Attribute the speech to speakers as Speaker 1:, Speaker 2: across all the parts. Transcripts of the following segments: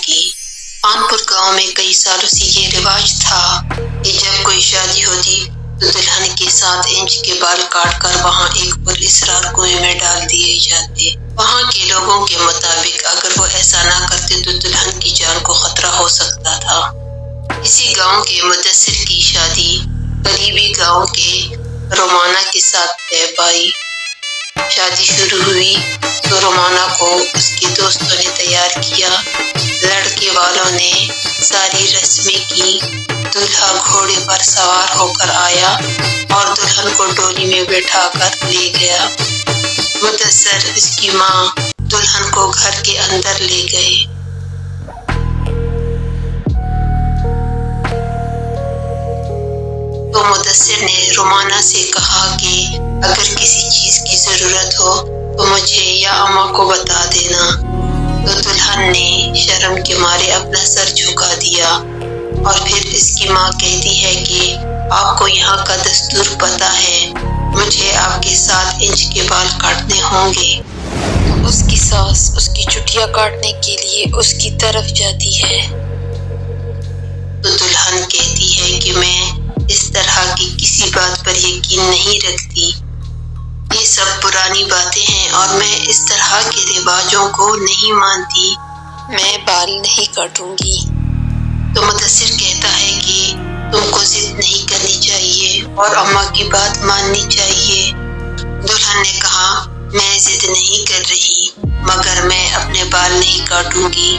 Speaker 1: تھی۔ کانپور گاؤں میں کئی سالوں سے یہ رواج تھا کہ جب کوئی شادی ہوتی تو دلہن کے 7 انچ کے بال کاٹ کر وہاں ایک پراسرار کنویں میں ڈال دیے جاتے۔ وہاں کے لوگوں کے مطابق اگر وہ ایسا نہ کرتے تو دلہن کی جان کو خطرہ ہو سکتا تھا۔ اسی گاؤں کے مدثر کی شادی قریبی گاؤں کے رومانہ کے ساتھ طے پائی۔ شادی شروع ہوئی تو رومانہ کو اس کے دوستوں نے تیار کیا۔ لڑکے والوں نے ساری رسمیں کی۔ دولہا گھوڑے پر سوار ہو کر آیا اور دلہن کو ڈولی میں بٹھا کر لے گیا۔ مدثر، اس کی ماں دلہن کو گھر کے اندر لے گئے۔ تو مدثر نے رومانہ سے کہا کہ اگر کسی چیز کی ضرورت ہو تو مجھے یا اماں کو بتا دینا۔ تو دلہن نے شرم کے مارے اپنا سر جھکا دیا اور پھر اس کی ماں کہتی ہے کہ آپ کو یہاں کا دستور پتہ ہے، مجھے آپ کے 7 انچ کے بال کاٹنے ہوں گے۔ اس کی ساس اس کی چٹیاں کاٹنے کے لیے اس کی طرف جاتی ہے۔ تو دلہن کہتی ہے کہ میں اس طرح کی کسی بات پر یقین نہیں رکھتی، یہ سب پرانی باتیں ہیں اور میں اس طرح کے رواجوں کو نہیں مانتی، میں بال نہیں کاٹوں گی۔ تو مدثر کہتا ہے کہ تم کو ضد نہیں کرنی چاہیے اور اماں کی بات ماننی چاہیے۔ دلہن نے کہا میں ضد نہیں کر رہی مگر میں اپنے بال نہیں کاٹوں گی،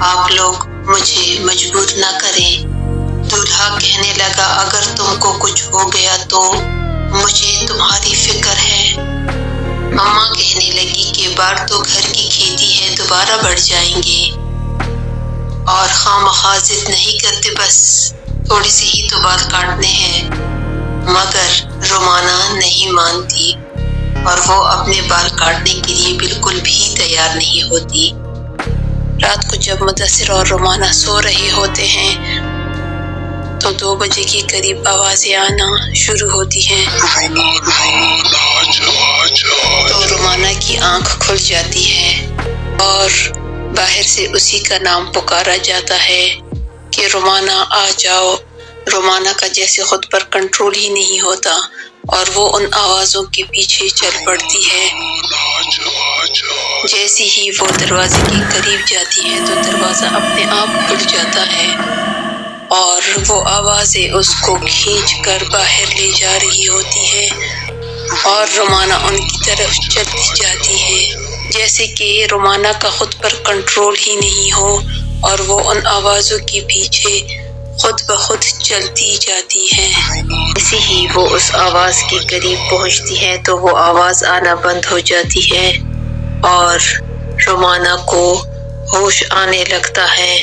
Speaker 1: آپ لوگ مجھے مجبور نہ کریں۔ دولہا کہنے لگا اگر تم کو کچھ ہو گیا تو مجھے تمہاری فکر ہے۔ اماں کہنے لگی کہ بال تو گھر کی کھیتی ہے، دوبارہ بڑھ جائیں گے اور خواہ ضد نہیں کرتے، بس تھوڑی سی ہی تو بال کاٹنے ہیں۔ مگر رومانہ نہیں مانتی اور وہ اپنے بال کاٹنے کے لیے بالکل بھی تیار نہیں ہوتی۔ رات کو جب مدثر اور رومانہ سو رہے ہوتے ہیں تو 2 بجے کے قریب آوازیں آنا شروع ہوتی ہیں۔ تو رومانہ کی آنکھ کھل جاتی ہے اور باہر سے اسی کا نام پکارا جاتا ہے کہ رومانہ آ جاؤ۔ رومانہ کا جیسے خود پر کنٹرول ہی نہیں ہوتا اور وہ ان آوازوں کے پیچھے چل پڑتی ہے۔ جیسے ہی وہ دروازے کے قریب جاتی ہے تو دروازہ اپنے آپ کھل جاتا ہے اور وہ آوازیں اس کو کھینچ کر باہر لے جا رہی ہوتی ہے اور رومانہ ان کی طرف چلتی جاتی ہے، جیسے کہ رومانہ کا خود پر کنٹرول ہی نہیں ہو اور وہ ان آوازوں کے پیچھے خود بخود چلتی جاتی ہے۔ جیسے ہی وہ اس آواز کے قریب پہنچتی ہے تو وہ آواز آنا بند ہو جاتی ہے اور رومانہ کو ہوش آنے لگتا ہے۔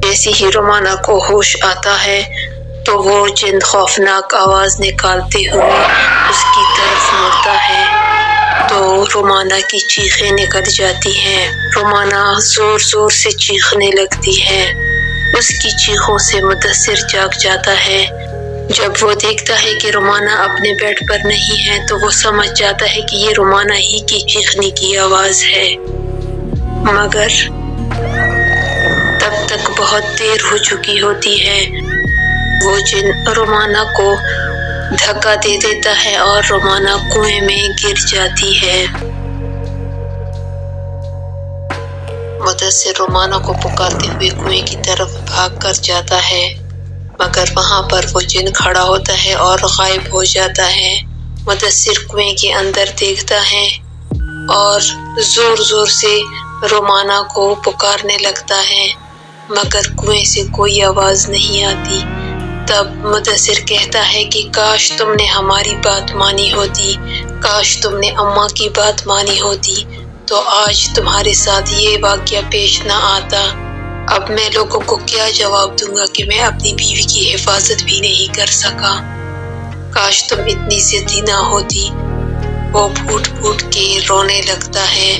Speaker 1: جیسے ہی رومانہ کو ہوش آتا ہے تو وہ جن خوفناک آواز نکالتے ہوئے اس کی طرف مڑتا ہے تو رومانہ کی چیخیں نکل جاتی ہیں۔ رومانہ زور زور سے چیخنے لگتی ہے۔ اس کی چیخوں سے مدثر جاگ جاتا ہے۔ جب وہ دیکھتا ہے کہ رومانہ اپنے بیڈ پر نہیں ہے تو وہ سمجھ جاتا ہے کہ یہ رومانہ ہی کی چیخنے کی آواز ہے، مگر تب تک بہت دیر ہو چکی ہوتی ہے۔ وہ جن رومانہ کو دھکا دے دیتا ہے اور رومانہ کنویں میں گر جاتی ہے۔ مدثر رومانہ کو پکارتے ہوئے کنویں کی طرف بھاگ کر جاتا ہے، مگر وہاں پر وہ جن کھڑا ہوتا ہے اور غائب ہو جاتا ہے۔ مدثر کنویں کے اندر دیکھتا ہے اور زور زور سے رومانہ کو پکارنے لگتا ہے، مگر کنویں سے کوئی آواز نہیں آتی۔ تب مدثر کہتا ہے کہ کاش تم نے ہماری بات مانی ہوتی، کاش تم نے اماں کی بات مانی ہوتی تو آج تمہارے ساتھ یہ واقعہ پیش نہ آتا۔ اب میں لوگوں کو کیا جواب دوں گا کہ میں اپنی بیوی کی حفاظت بھی نہیں کر سکا، کاش تم اتنی ضدی نہ ہوتی۔ وہ پھوٹ پھوٹ کے رونے لگتا ہے،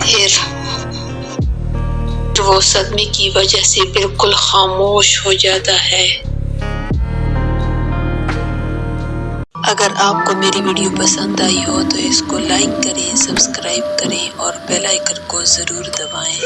Speaker 1: پھر وہ صدمے کی وجہ سے بالکل خاموش ہو جاتا ہے۔ اگر آپ کو میری ویڈیو پسند آئی ہو تو اس کو لائک کریں، سبسکرائب کریں اور بیل آئیکن کو ضرور دبائیں۔